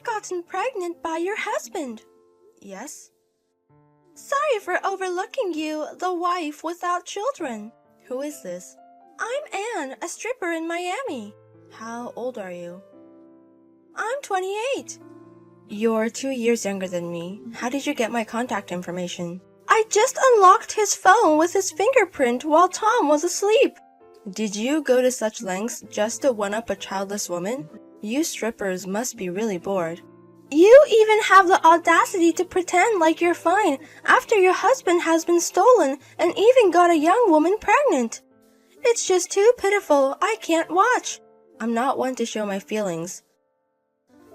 I've gotten pregnant by your husband. Yes? Sorry for overlooking you, the wife without children. Who is this? I'm Anne, a stripper in Miami. How old are you? I'm 28. You're 2 years younger than me. How did you get my contact information? I just unlocked his phone with his fingerprint while Tom was asleep. Did you go to such lengths just to one-up a childless woman? You strippers must be really bored. You even have the audacity to pretend like you're fine after your husband has been stolen and even got a young woman pregnant. It's just too pitiful. I can't watch. I'm not one to show my feelings.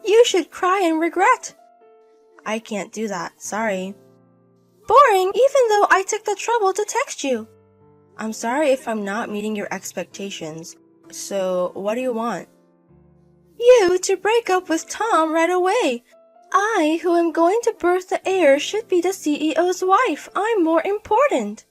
You should cry in regret. I can't do that. Sorry. Boring, even though I took the trouble to text you. I'm sorry if I'm not meeting your expectations. So, what do you want? You to break up with Tom right away. I, who am going to birth the heir, should be the CEO's wife. I'm more important.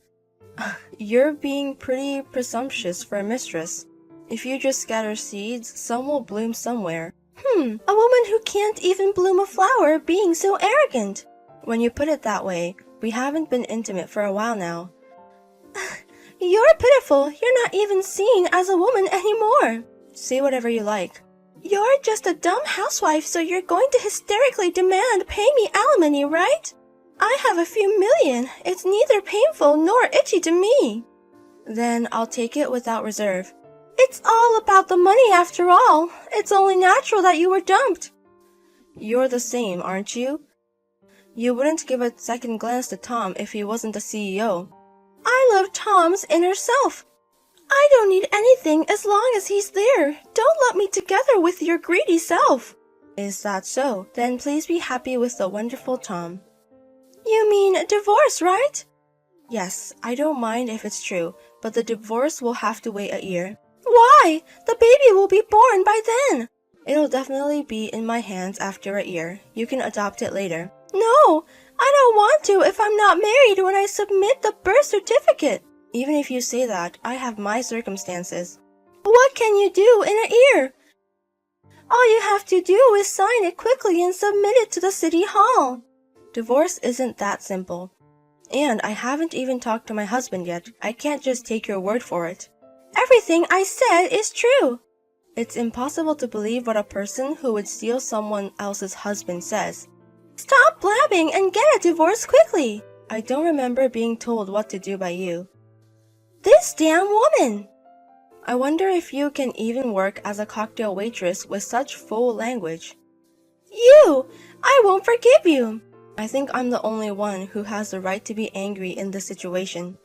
You're being pretty presumptuous for a mistress. If you just scatter seeds, some will bloom somewhere. A woman who can't even bloom a flower being so arrogant. When you put it that way, we haven't been intimate for a while now. You're pitiful. You're not even seen as a woman anymore. Say whatever you like. You're just a dumb housewife, so you're going to hysterically demand pay me alimony, right? I have a few million. It's neither painful nor itchy to me. Then I'll take it without reserve. It's all about the money after all. It's only natural that you were dumped. You're the same, aren't you? You wouldn't give a second glance to Tom if he wasn't the CEO. I love Tom's inner self. I don't need anything as long as he's there. Don't lump me together with your greedy self. Is that so? Then please be happy with the wonderful Tom. You mean a divorce, right? Yes, I don't mind if it's true, but the divorce will have to wait a year. Why? The baby will be born by then. It'll definitely be in my hands after a year. You can adopt it later. No, I don't want to if I'm not married when I submit the birth certificate. Even if you say that, I have my circumstances. What can you do in a year? All you have to do is sign it quickly and submit it to the city hall. Divorce isn't that simple. And I haven't even talked to my husband yet. I can't just take your word for it. Everything I said is true. It's impossible to believe what a person who would steal someone else's husband says. Stop blabbing and get a divorce quickly. I don't remember being told what to do by you. This damn woman. I wonder if you can even work as a cocktail waitress with such full language. You! I won't forgive you. I think I'm the only one who has the right to be angry in this situation.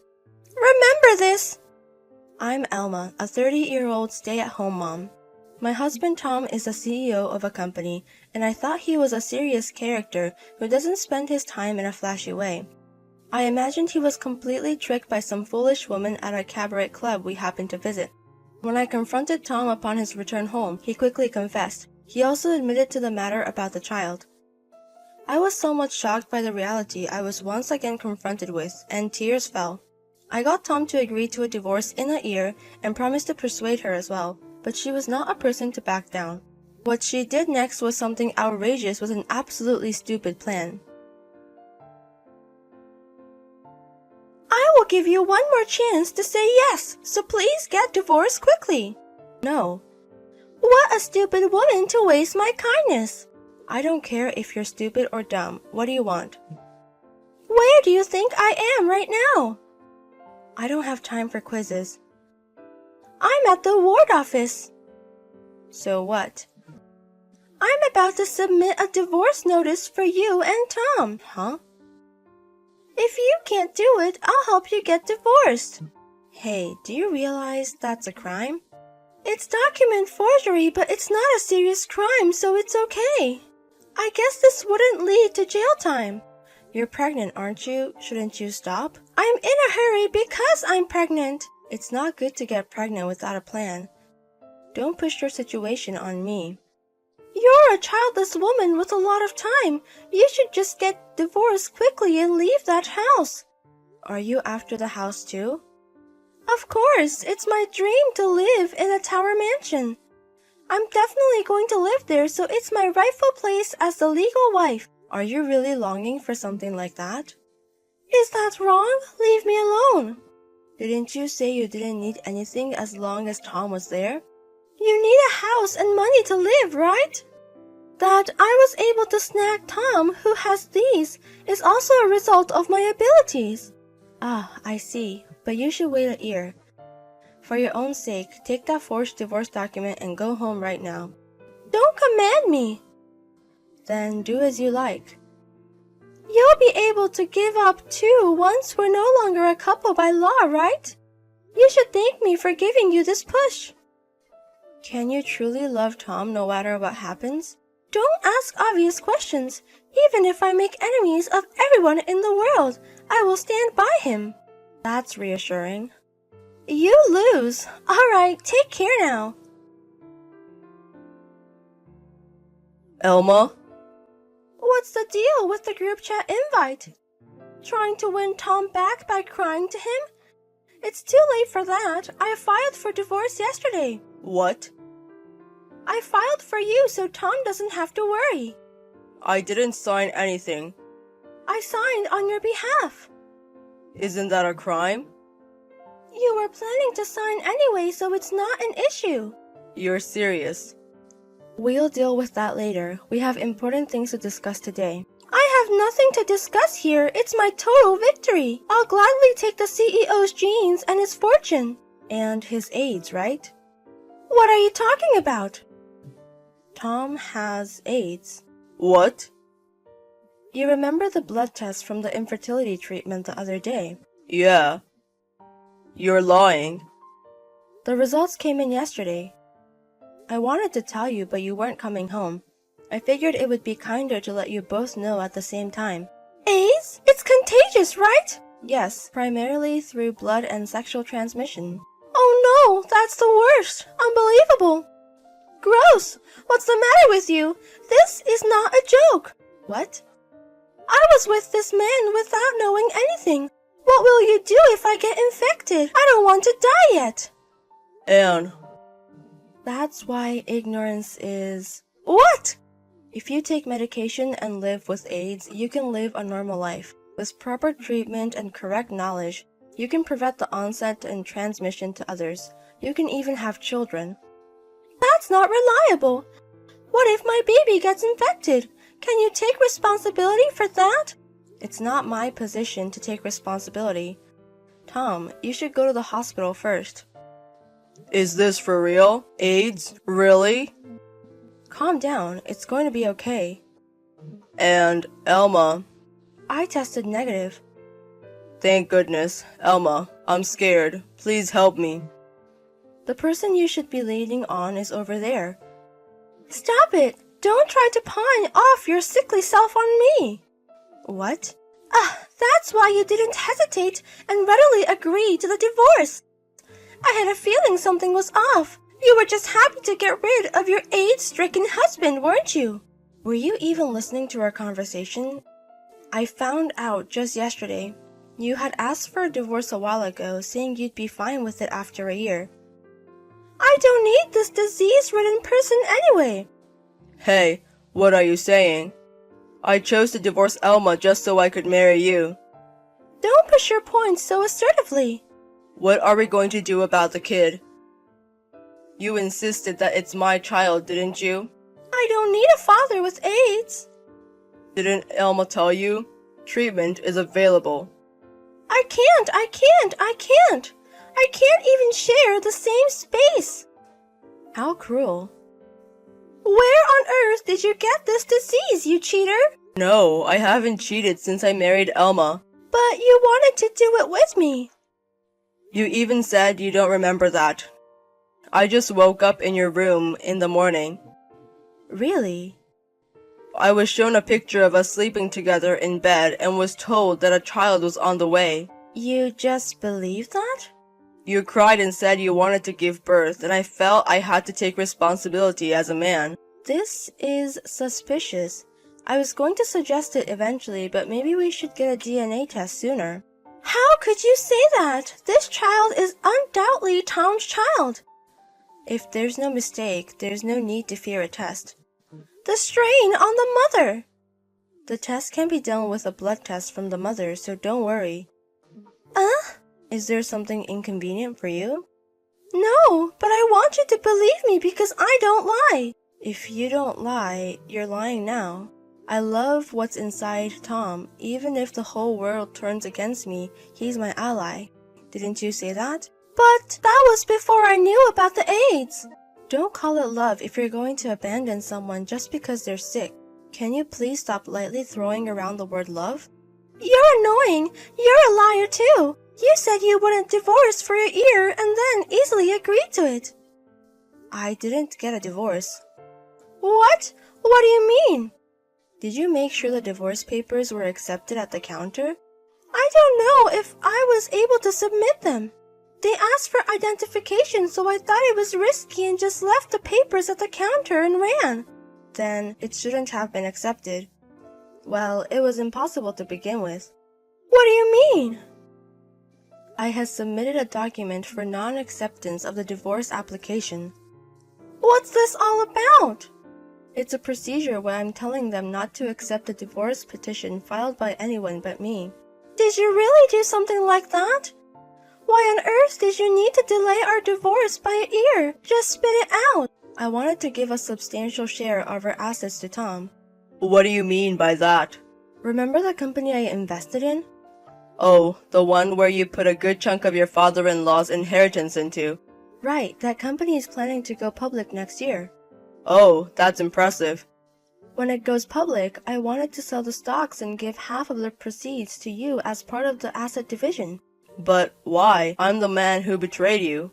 Remember this. I'm Elma, a 30-year-old stay-at-home mom. My husband Tom is the CEO of a company, and I thought he was a serious character who doesn't spend his time in a flashy way. I imagined he was completely tricked by some foolish woman at a cabaret club we happened to visit. When I confronted Tom upon his return home, he quickly confessed. He also admitted to the matter about the child. I was somewhat shocked by the reality I was once again confronted with, and tears fell. I got Tom to agree to a divorce in a year and promised to persuade her as well, but she was not a person to back down. What she did next was something outrageous with an absolutely stupid plan. I will give you one more chance to say yes, so please get divorced quickly. No. What a stupid woman to waste my kindness. I don't care if you're stupid or dumb. What do you want? Where do you think I am right now? I don't have time for quizzes. I'm at the ward office. So what? I'm about to submit a divorce notice for you and Tom. Huh? If you can't do it, I'll help you get divorced. Hey, do you realize that's a crime? It's document forgery, but it's not a serious crime, so it's okay. I guess this wouldn't lead to jail time. You're pregnant, aren't you? Shouldn't you stop? I'm in a hurry because I'm pregnant. It's not good to get pregnant without a plan. Don't push your situation on me. You're a childless woman with a lot of time. You should just get divorced quickly and leave that house. Are you after the house too? Of course, it's my dream to live in a tower mansion. I'm definitely going to live there, so it's my rightful place as the legal wife. Are you really longing for something like that? Is that wrong? Leave me alone. Didn't you say you didn't need anything as long as Tom was there? You need a house and money to live, right? That I was able to snag Tom, who has these, is also a result of my abilities. Ah, I see. But you should wait a year. For your own sake, take that forged divorce document and go home right now. Don't command me. Then do as you like. You'll be able to give up too once we're no longer a couple by law, right? You should thank me for giving you this push. Can you truly love Tom no matter what happens? Don't ask obvious questions. Even if I make enemies of everyone in the world, I will stand by him. That's reassuring. You lose. All right, take care now. Elma? What's the deal with the group chat invite? Trying to win Tom back by crying to him? It's too late for that. I filed for divorce yesterday. What? I filed for you so Tom doesn't have to worry. I didn't sign anything. I signed on your behalf. Isn't that a crime? You were planning to sign anyway, so it's not an issue. You're serious. We'll deal with that later. We have important things to discuss today. I have nothing to discuss here. It's my total victory. I'll gladly take the CEO's genes and his fortune. And his AIDS, right? What are you talking about? Tom has AIDS. What? You remember the blood test from the infertility treatment the other day? Yeah. You're lying. The results came in yesterday. I wanted to tell you, but you weren't coming home. I figured it would be kinder to let you both know at the same time. AIDS? It's contagious, right? Yes, primarily through blood and sexual transmission. Oh no, that's the worst. Unbelievable. Gross. What's the matter with you? This is not a joke. What? I was with this man without knowing anything. What will you do if I get infected? I don't want to die yet. Anne. That's why ignorance is... What? If you take medication and live with AIDS, you can live a normal life. With proper treatment and correct knowledge, you can prevent the onset and transmission to others. You can even have children. That's not reliable. What if my baby gets infected? Can you take responsibility for that? It's not my position to take responsibility. Tom, you should go to the hospital first. Is this for real? AIDS? Really? Calm down. It's going to be okay. And Elma. I tested negative. Thank goodness. Elma, I'm scared. Please help me. The person you should be leading on is over there. Stop it! Don't try to pawn off your sickly self on me. What? That's why you didn't hesitate and readily agree to the divorce. I had a feeling something was off. You were just happy to get rid of your AIDS-stricken husband, weren't you? Were you even listening to our conversation? I found out just yesterday. You had asked for a divorce a while ago, saying you'd be fine with it after a year. I don't need this disease-ridden person anyway. Hey, what are you saying? I chose to divorce Elma just so I could marry you. Don't push your points so assertively. What are we going to do about the kid? You insisted that it's my child, didn't you? I don't need a father with AIDS. Didn't Elma tell you? Treatment is available. I can't. I can't even share the same space. How cruel. Where on earth did you get this disease, you cheater? No, I haven't cheated since I married Elma. But you wanted to do it with me. You even said you don't remember that. I just woke up in your room in the morning. Really? I was shown a picture of us sleeping together in bed and was told that a child was on the way. You just believed that? You cried and said you wanted to give birth, and I felt I had to take responsibility as a man. This is suspicious. I was going to suggest it eventually, but maybe we should get a DNA test sooner. How could you say that? This child is undoubtedly Tom's child. If there's no mistake, there's no need to fear a test. The strain on the mother! The test can be done with a blood test from the mother, so don't worry. Is there something inconvenient for you? No, but I want you to believe me because I don't lie. If you don't lie, you're lying now. I love what's inside Tom. Even if the whole world turns against me, he's my ally. Didn't you say that? But that was before I knew about the AIDS. Don't call it love if you're going to abandon someone just because they're sick. Can you please stop lightly throwing around the word love? You're annoying. You're a liar too. You said you wouldn't divorce for a year and then easily agreed to it. I didn't get a divorce. What? What do you mean? Did you make sure the divorce papers were accepted at the counter? I don't know if I was able to submit them. They asked for identification, so I thought it was risky and just left the papers at the counter and ran. Then it shouldn't have been accepted. Well, it was impossible to begin with. What do you mean? I had submitted a document for non-acceptance of the divorce application. What's this all about? It's a procedure where I'm telling them not to accept a divorce petition filed by anyone but me. Did you really do something like that? Why on earth did you need to delay our divorce by a year? Just spit it out. I wanted to give a substantial share of our assets to Tom. What do you mean by that? Remember the company I invested in? Oh, the one where you put a good chunk of your father-in-law's inheritance into. Right, that company is planning to go public next year. Oh, that's impressive. When it goes public, I wanted to sell the stocks and give half of the proceeds to you as part of the asset division. But why? I'm the man who betrayed you.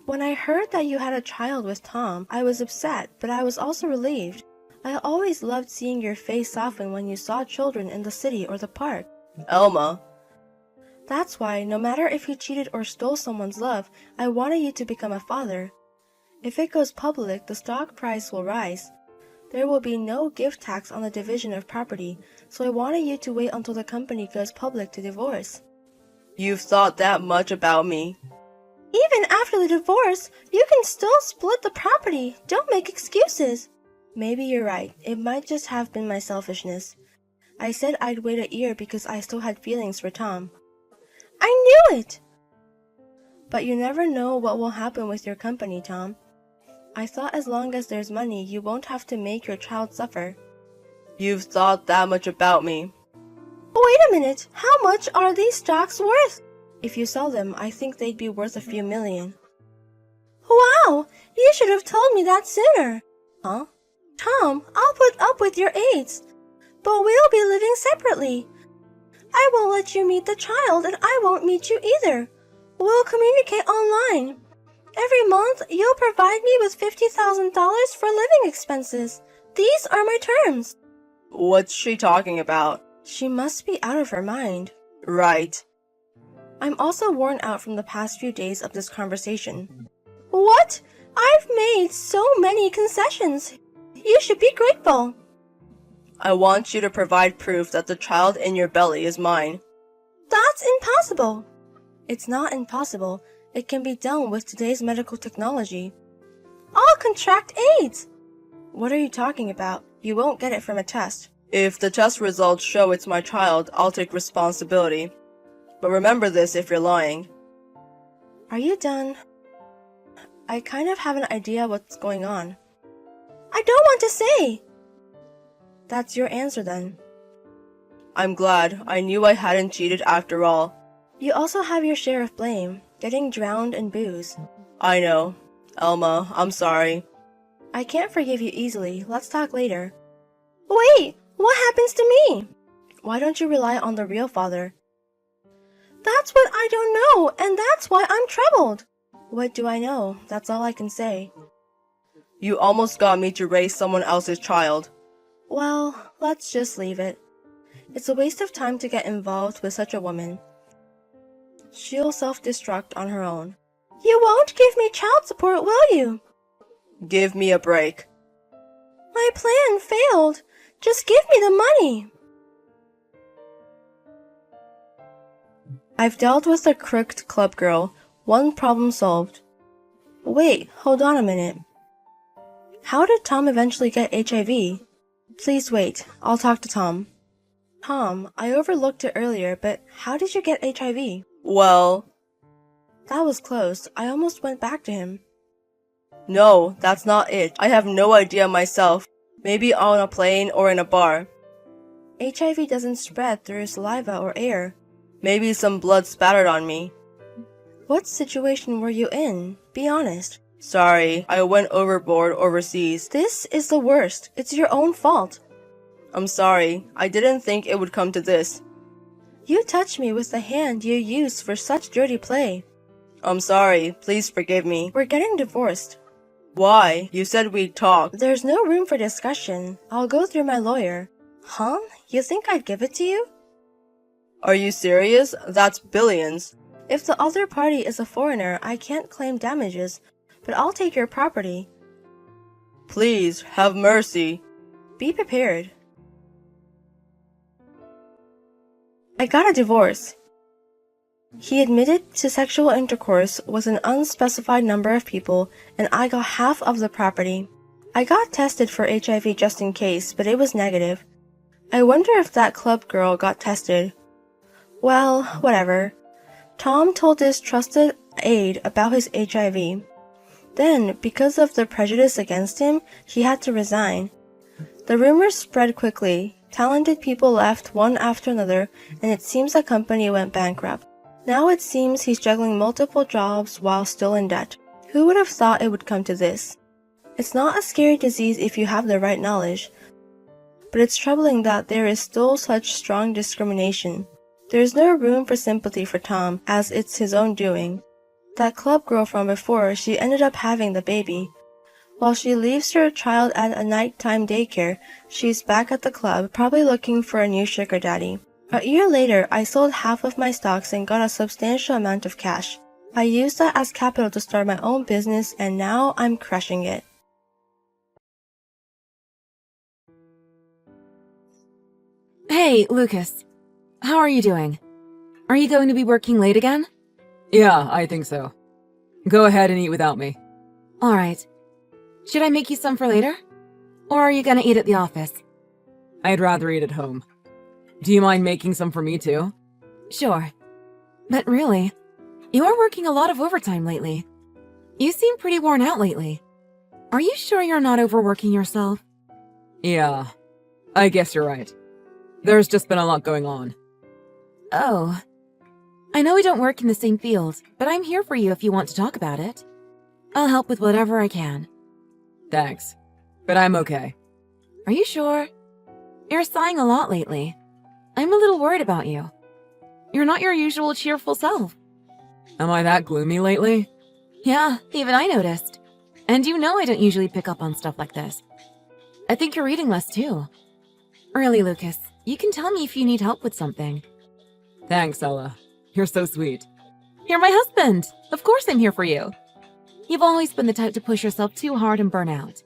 When I heard that you had a child with Tom, I was upset, but I was also relieved. I always loved seeing your face soften when you saw children in the city or the park. Elma. That's why, no matter if you cheated or stole someone's love, I wanted you to become a father. If it goes public, the stock price will rise. There will be no gift tax on the division of property, so I wanted you to wait until the company goes public to divorce. You've thought that much about me. Even after the divorce, you can still split the property. Don't make excuses. Maybe you're right. It might just have been my selfishness. I said I'd wait a year because I still had feelings for Tom. I knew it! But you never know what will happen with your company, Tom. I thought as long as there's money, you won't have to make your child suffer. You've thought that much about me. Wait a minute. How much are these stocks worth? If you sell them, I think they'd be worth a few million. Wow! You should have told me that sooner. Huh? Tom, I'll put up with your AIDS, but we'll be living separately. I won't let you meet the child, and I won't meet you either. We'll communicate online. Every month, you'll provide me with $50,000 for living expenses. These are my terms. What's she talking about? She must be out of her mind. Right. I'm also worn out from the past few days of this conversation. What? I've made so many concessions. You should be grateful. I want you to provide proof that the child in your belly is mine. That's impossible. It's not impossible. It can be done with today's medical technology. I'll contract AIDS. What are you talking about? You won't get it from a test. If the test results show it's my child, I'll take responsibility. But remember this if you're lying. Are you done? I kind of have an idea what's going on. I don't want to say. That's your answer then. I'm glad. I knew I hadn't cheated after all. You also have your share of blame, getting drowned in booze. I know. Elma, I'm sorry. I can't forgive you easily. Let's talk later. Wait, what happens to me? Why don't you rely on the real father? That's what I don't know, and that's why I'm troubled. What do I know? That's all I can say. You almost got me to raise someone else's child. Well, let's just leave it. It's a waste of time to get involved with such a woman. She'll self-destruct on her own. You won't give me child support, will you? Give me a break. My plan failed. Just give me the money. I've dealt with a crooked club girl. One problem solved. Wait, hold on a minute. How did Tom eventually get HIV? Please wait, I'll talk to Tom. Tom, I overlooked it earlier, but how did you get HIV? Well, That was close. I almost went back to him. no, that's not it. I have no idea myself. Maybe on a plane or in a bar. HIV doesn't spread through saliva or air. Maybe some blood spattered on me. What situation were you in? Be honest. Sorry, I went overboard overseas. This is the worst. It's your own fault. I'm sorry. I didn't think it would come to this. You touched me with the hand you used for such dirty play. I'm sorry. Please forgive me. We're getting divorced. Why? You said we'd talk. There's no room for discussion. I'll go through my lawyer. Huh? You think I'd give it to you? Are you serious? That's billions. If the other party is a foreigner, I can't claim damages, but I'll take your property. Please, have mercy. Be prepared. I got a divorce. He admitted to sexual intercourse with an unspecified number of people, and I got half of the property. I got tested for HIV just in case, but it was negative. I wonder if that club girl got tested. Well, whatever. Tom told his trusted aide about his HIV. Then, because of the prejudice against him, he had to resign. The rumors spread quickly. Talented people left one after another, and it seems the company went bankrupt. Now it seems he's juggling multiple jobs while still in debt. Who would have thought it would come to this? It's not a scary disease if you have the right knowledge, but it's troubling that there is still such strong discrimination. There is no room for sympathy for Tom, as it's his own doing. That club girl from before, she ended up having the baby. While she leaves her child at a nighttime daycare, she's back at the club, probably looking for a new sugar daddy. A year later, I sold half of my stocks and got a substantial amount of cash. I used that as capital to start my own business, and now I'm crushing it. Hey, Lucas. How are you doing? Are you going to be working late again? Yeah, I think so. Go ahead and eat without me. Alright. Should I make you some for later? Or are you gonna eat at the office? I'd rather eat at home. Do you mind making some for me too? Sure. But really, you are working a lot of overtime lately. You seem pretty worn out lately. Are you sure you're not overworking yourself? Yeah, I guess you're right. There's just been a lot going on. Oh. I know we don't work in the same field, but I'm here for you if you want to talk about it. I'll help with whatever I can. Thanks, but I'm okay. Are you sure? You're sighing a lot lately. I'm a little worried about you. You're not your usual cheerful self. Am I that gloomy lately? Yeah, even I noticed. And you know I don't usually pick up on stuff like this. I think you're reading less too. Really, Lucas, you can tell me if you need help with something. Thanks, Ella. You're so sweet. You're my husband. Of course I'm here for you. You've always been the type to push yourself too hard and burn out.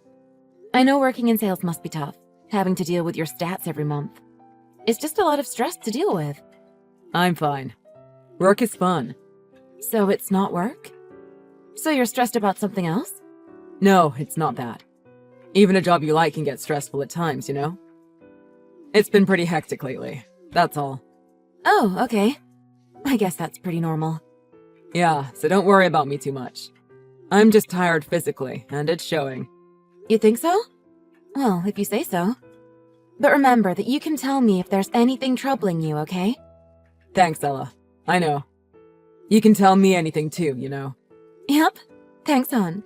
I know working in sales must be tough, having to deal with your stats every month. It's just a lot of stress to deal with. I'm fine. Work is fun. So it's not work? So you're stressed about something else? No, it's not that. Even a job you like can get stressful at times, you know? It's been pretty hectic lately. That's all. Oh, okay. I guess that's pretty normal. Yeah, so don't worry about me too much. I'm just tired physically, and it's showing. You think so? Well, if you say so. But remember that you can tell me if there's anything troubling you, okay? Thanks, Ella. I know. You can tell me anything too, you know? Yep. Thanks, hon.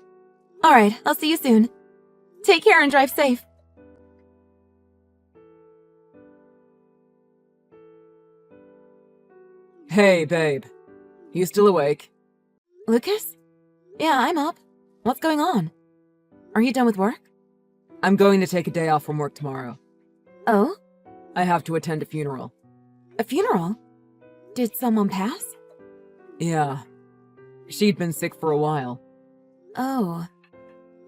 Alright, I'll see you soon. Take care and drive safe. Hey, babe. You still awake? Lucas? Yeah, I'm up. What's going on? Are you done with work? I'm going to take a day off from work tomorrow. Oh? I have to attend a funeral. A funeral? Did someone pass? Yeah. She'd been sick for a while. Oh.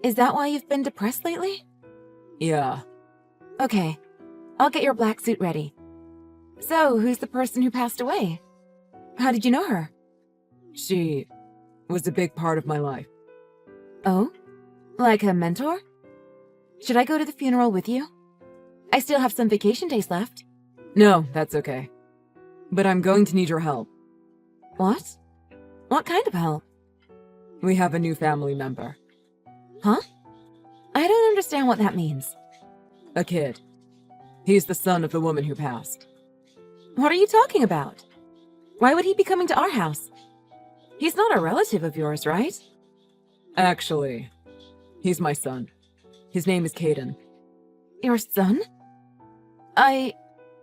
Is that why you've been depressed lately? Yeah. Okay. I'll get your black suit ready. So, who's the person who passed away? How did you know her? She was a big part of my life. Oh? Like a mentor? Should I go to the funeral with you? I still have some vacation days left. No, that's okay. But I'm going to need your help. What? What kind of help? We have a new family member. Huh? I don't understand what that means. A kid. He's the son of the woman who passed. What are you talking about? Why would he be coming to our house? He's not a relative of yours, right? Actually, he's my son. His name is Caden. Your son? I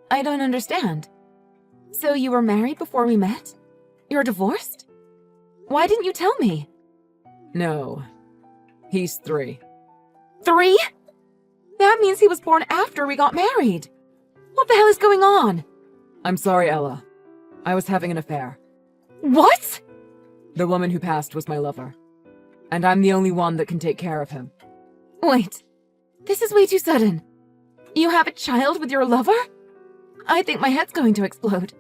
don't understand. So you were married before we met? You're divorced? Why didn't you tell me? No. He's 3. 3? That means he was born after we got married. What the hell is going on? I'm sorry, Ella. I was having an affair. What? The woman who passed was my lover. And I'm the only one that can take care of him. Wait. This is way too sudden. You have a child with your lover? I think my head's going to explode.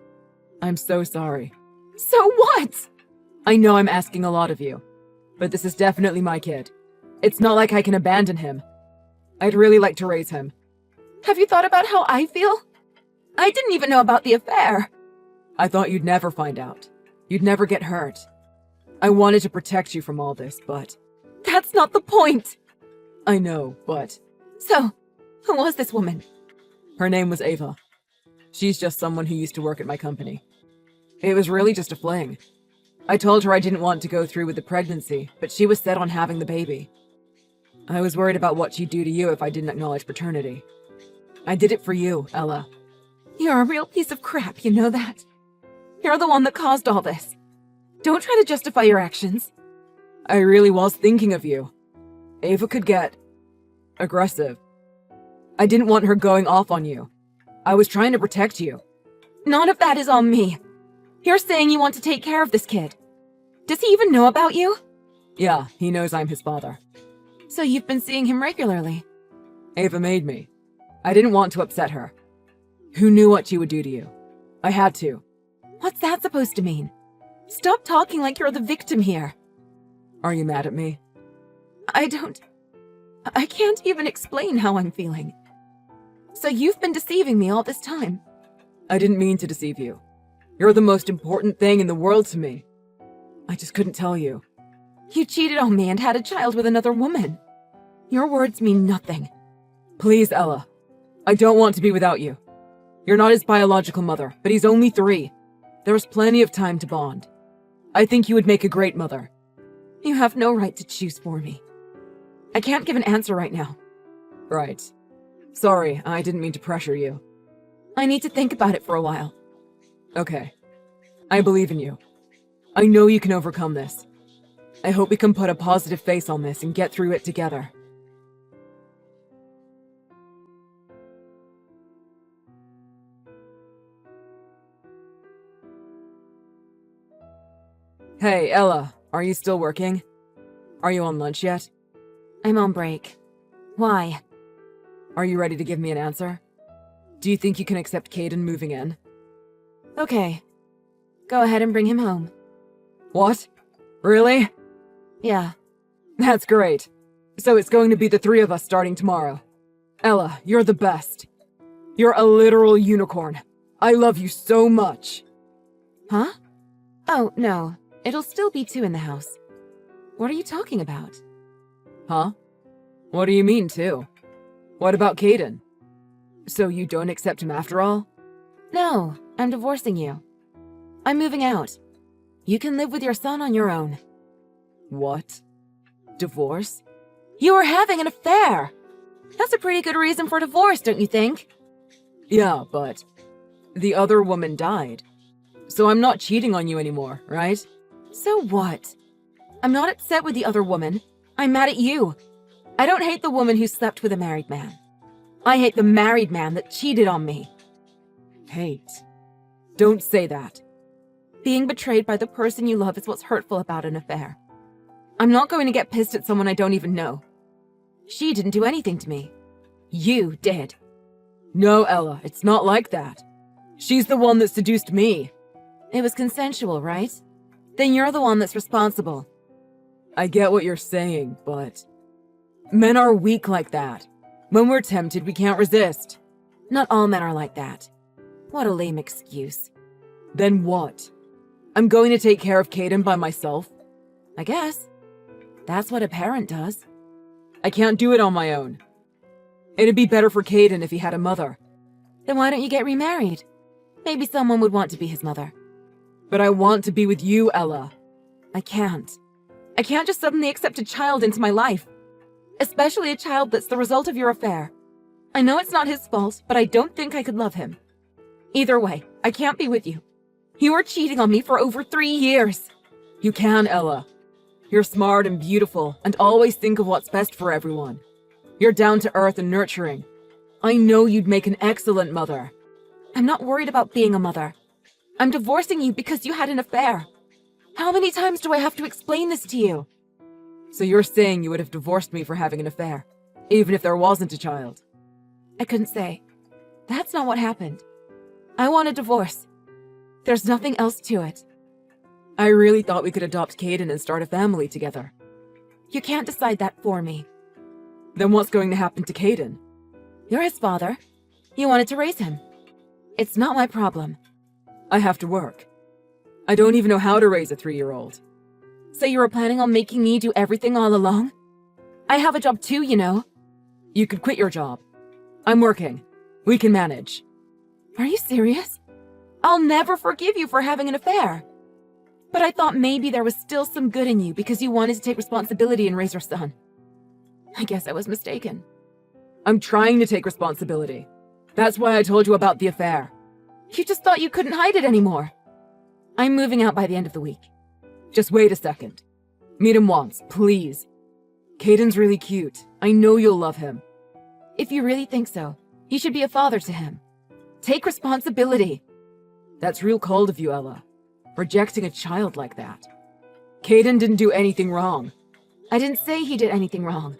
I'm so sorry. So what? I know I'm asking a lot of you, but this is definitely my kid. It's not like I can abandon him. I'd really like to raise him. Have you thought about how I feel? I didn't even know about the affair. I thought you'd never find out. You'd never get hurt. I wanted to protect you from all this, but... That's not the point. I know, but... So, who was this woman? Her name was Ava. She's just someone who used to work at my company. It was really just a fling. I told her I didn't want to go through with the pregnancy, but she was set on having the baby. I was worried about what she'd do to you if I didn't acknowledge paternity. I did it for you, Ella. You're a real piece of crap, you know that? You're the one that caused all this. Don't try to justify your actions. I really was thinking of you. Ava could get... aggressive. I didn't want her going off on you. I was trying to protect you. None of that is on me. You're saying you want to take care of this kid. Does he even know about you? Yeah, he knows I'm his father. So you've been seeing him regularly? Ava made me. I didn't want to upset her. Who knew what she would do to you? I had to. What's that supposed to mean? Stop talking like you're the victim here. Are you mad at me? I can't even explain how I'm feeling. So you've been deceiving me all this time? I didn't mean to deceive you. You're the most important thing in the world to me. I just couldn't tell you. You cheated on me and had a child with another woman. Your words mean nothing. Please, Ella. I don't want to be without you. You're not his biological mother, but he's only 3. There's plenty of time to bond. I think you would make a great mother. You have no right to choose for me. I can't give an answer right now. Right. Sorry, I didn't mean to pressure you. I need to think about it for a while. Okay. I believe in you. I know you can overcome this. I hope we can put a positive face on this and get through it together. Hey, Ella, are you still working? Are you on lunch yet? I'm on break. Why? Are you ready to give me an answer? Do you think you can accept Caden moving in? Okay. Go ahead and bring him home. What? Really? Yeah. That's great. So it's going to be the 3 of us starting tomorrow. Ella, you're the best. You're a literal unicorn. I love you so much. Huh? Oh, no. It'll still be 2 in the house. What are you talking about? Huh? What do you mean, 2? What about Caden? So you don't accept him after all? No, I'm divorcing you. I'm moving out. You can live with your son on your own. What? Divorce? You were having an affair! That's a pretty good reason for divorce, don't you think? Yeah, but the other woman died. So I'm not cheating on you anymore, right? So what? I'm not upset with the other woman. I'm mad at you. I don't hate the woman who slept with a married man. I hate the married man that cheated on me. Hate? Don't say that. Being betrayed by the person you love is what's hurtful about an affair. I'm not going to get pissed at someone I don't even know. She didn't do anything to me. You did. No, Ella, it's not like that. She's the one that seduced me. It was consensual, right? Then you're the one that's responsible. I get what you're saying, but men are weak like that. When we're tempted, we can't resist. Not all men are like that. What a lame excuse. Then what? I'm going to take care of Caden by myself? I guess. That's what a parent does. I can't do it on my own. It'd be better for Caden if he had a mother. Then why don't you get remarried? Maybe someone would want to be his mother. But I want to be with you, Ella. I can't. I can't just suddenly accept a child into my life. Especially a child that's the result of your affair. I know it's not his fault, but I don't think I could love him. Either way, I can't be with you. You were cheating on me for over 3 years. You can, Ella. You're smart and beautiful, and always think of what's best for everyone. You're down to earth and nurturing. I know you'd make an excellent mother. I'm not worried about being a mother. I'm divorcing you because you had an affair. How many times do I have to explain this to you? So you're saying you would have divorced me for having an affair, even if there wasn't a child? I couldn't say. That's not what happened. I want a divorce. There's nothing else to it. I really thought we could adopt Caden and start a family together. You can't decide that for me. Then what's going to happen to Caden? You're his father. You wanted to raise him. It's not my problem. I have to work. I don't even know how to raise a 3-year-old. So you were planning on making me do everything all along? I have a job too, you know. You could quit your job. I'm working. We can manage. Are you serious? I'll never forgive you for having an affair. But I thought maybe there was still some good in you because you wanted to take responsibility and raise your son. I guess I was mistaken. I'm trying to take responsibility. That's why I told you about the affair. You just thought you couldn't hide it anymore. I'm moving out by the end of the week. Just wait a second. Meet him once, please. Caden's really cute. I know you'll love him. If you really think so, you should be a father to him. Take responsibility. That's real cold of you, Ella. Rejecting a child like that. Caden didn't do anything wrong. I didn't say he did anything wrong.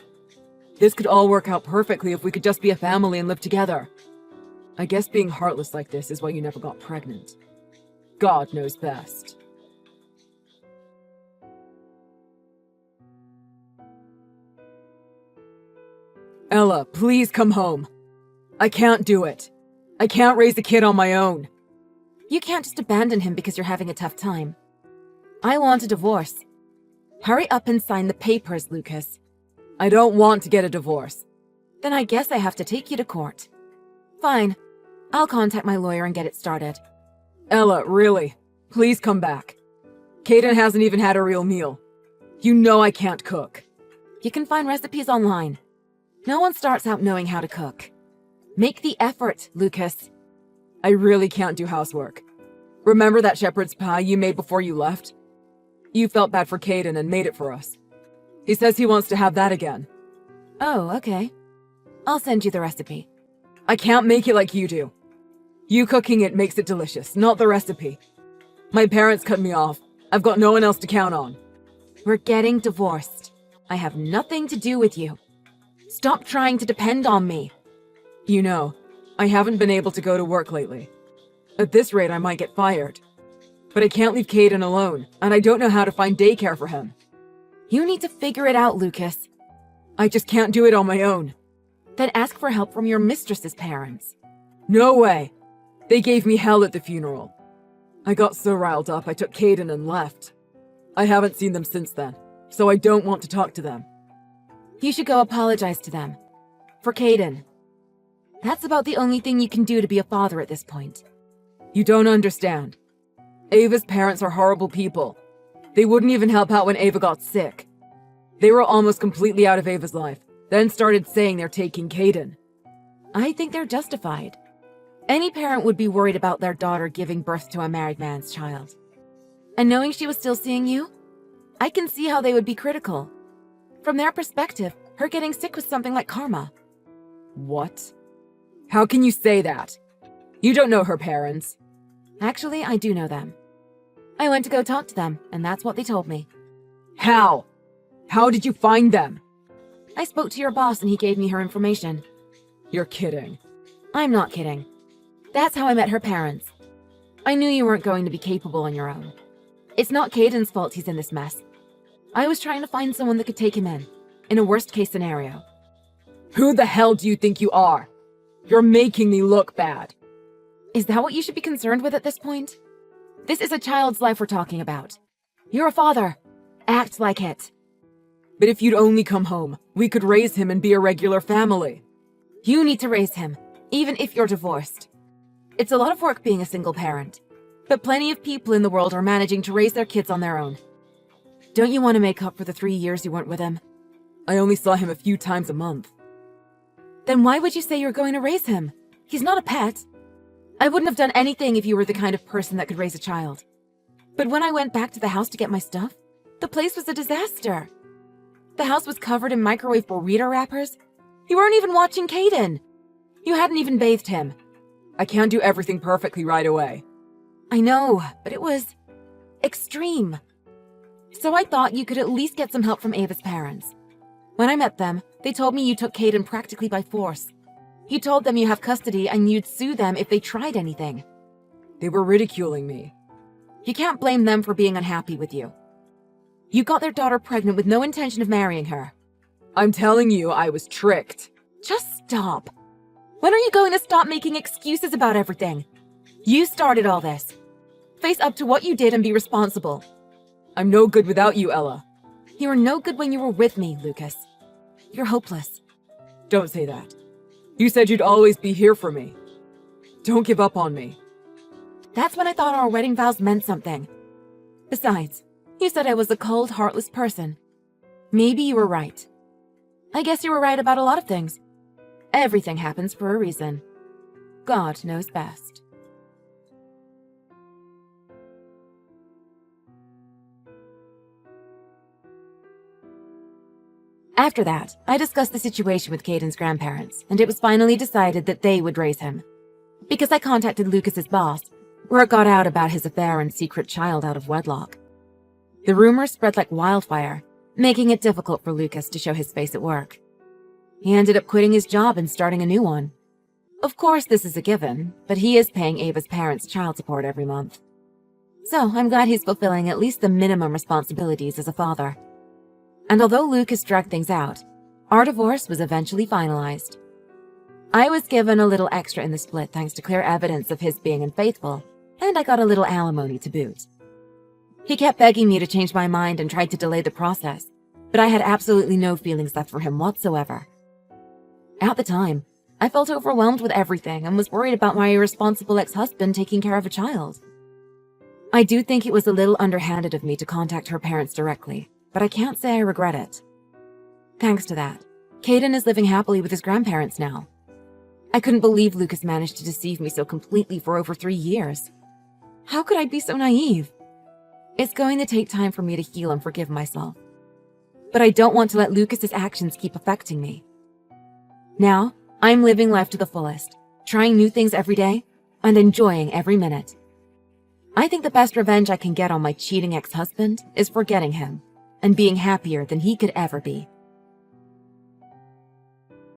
This could all work out perfectly if we could just be a family and live together. I guess being heartless like this is why you never got pregnant. God knows best. Ella, please come home. I can't do it. I can't raise a kid on my own. You can't just abandon him because you're having a tough time. I want a divorce. Hurry up and sign the papers, Lucas. I don't want to get a divorce. Then I guess I have to take you to court. Fine. I'll contact my lawyer and get it started. Ella, really? Please come back. Caden hasn't even had a real meal. You know I can't cook. You can find recipes online. No one starts out knowing how to cook. Make the effort, Lucas. I really can't do housework. Remember that shepherd's pie you made before you left? You felt bad for Caden and made it for us. He says he wants to have that again. Oh, okay. I'll send you the recipe. I can't make it like you do. You cooking it makes it delicious, not the recipe. My parents cut me off. I've got no one else to count on. We're getting divorced. I have nothing to do with you. Stop trying to depend on me. You know, I haven't been able to go to work lately. At this rate, I might get fired. But I can't leave Caden alone, and I don't know how to find daycare for him. You need to figure it out, Lucas. I just can't do it on my own. Then ask for help from your mistress's parents. No way. They gave me hell at the funeral. I got so riled up, I took Caden and left. I haven't seen them since then, so I don't want to talk to them. You should go apologize to them. For Caden. That's about the only thing you can do to be a father at this point. You don't understand. Ava's parents are horrible people. They wouldn't even help out when Ava got sick. They were almost completely out of Ava's life, then started saying they're taking Caden. I think they're justified. Any parent would be worried about their daughter giving birth to a married man's child. And knowing she was still seeing you, I can see how they would be critical. From their perspective, her getting sick was something like karma. What? How can you say that? You don't know her parents. Actually, I do know them. I went to go talk to them, and that's what they told me. How? How did you find them? I spoke to your boss and he gave me her information. You're kidding. I'm not kidding. That's how I met her parents. I knew you weren't going to be capable on your own. It's not Caden's fault he's in this mess. I was trying to find someone that could take him in a worst-case scenario. Who the hell do you think you are? You're making me look bad. Is that what you should be concerned with at this point? This is a child's life we're talking about. You're a father. Act like it. But if you'd only come home, we could raise him and be a regular family. You need to raise him, even if you're divorced. It's a lot of work being a single parent, but plenty of people in the world are managing to raise their kids on their own. Don't you want to make up for the 3 years you weren't with him? I only saw him a few times a month. Then why would you say you're going to raise him? He's not a pet. I wouldn't have done anything if you were the kind of person that could raise a child. But when I went back to the house to get my stuff, the place was a disaster. The house was covered in microwave burrito wrappers. You weren't even watching Caden. You hadn't even bathed him. I can't do everything perfectly right away. I know, but it was extreme. So I thought you could at least get some help from Ava's parents. When I met them, they told me you took Caden practically by force. You told them you have custody and you'd sue them if they tried anything. They were ridiculing me. You can't blame them for being unhappy with you. You got their daughter pregnant with no intention of marrying her. I'm telling you, I was tricked. Just stop. When are you going to stop making excuses about everything? You started all this. Face up to what you did and be responsible. I'm no good without you, Ella. You were no good when you were with me, Lucas. You're hopeless. Don't say that. You said you'd always be here for me. Don't give up on me. That's when I thought our wedding vows meant something. Besides, you said I was a cold, heartless person. Maybe you were right. I guess you were right about a lot of things. Everything happens for a reason. God knows best. After that, I discussed the situation with Caden's grandparents, and it was finally decided that they would raise him. Because I contacted Lucas's boss, word got out about his affair and secret child out of wedlock. The rumors spread like wildfire, making it difficult for Lucas to show his face at work. He ended up quitting his job and starting a new one. Of course, this is a given, but he is paying Ava's parents child support every month. So I'm glad he's fulfilling at least the minimum responsibilities as a father. And although Lucas dragged things out, our divorce was eventually finalized. I was given a little extra in the split thanks to clear evidence of his being unfaithful, and I got a little alimony to boot. He kept begging me to change my mind and tried to delay the process, but I had absolutely no feelings left for him whatsoever. At the time, I felt overwhelmed with everything and was worried about my irresponsible ex-husband taking care of a child. I do think it was a little underhanded of me to contact her parents directly, but I can't say I regret it. Thanks to that, Caden is living happily with his grandparents now. I couldn't believe Lucas managed to deceive me so completely for over 3 years. How could I be so naive? It's going to take time for me to heal and forgive myself. But I don't want to let Lucas's actions keep affecting me. Now, I'm living life to the fullest, trying new things every day, and enjoying every minute. I think the best revenge I can get on my cheating ex-husband is forgetting him and being happier than he could ever be.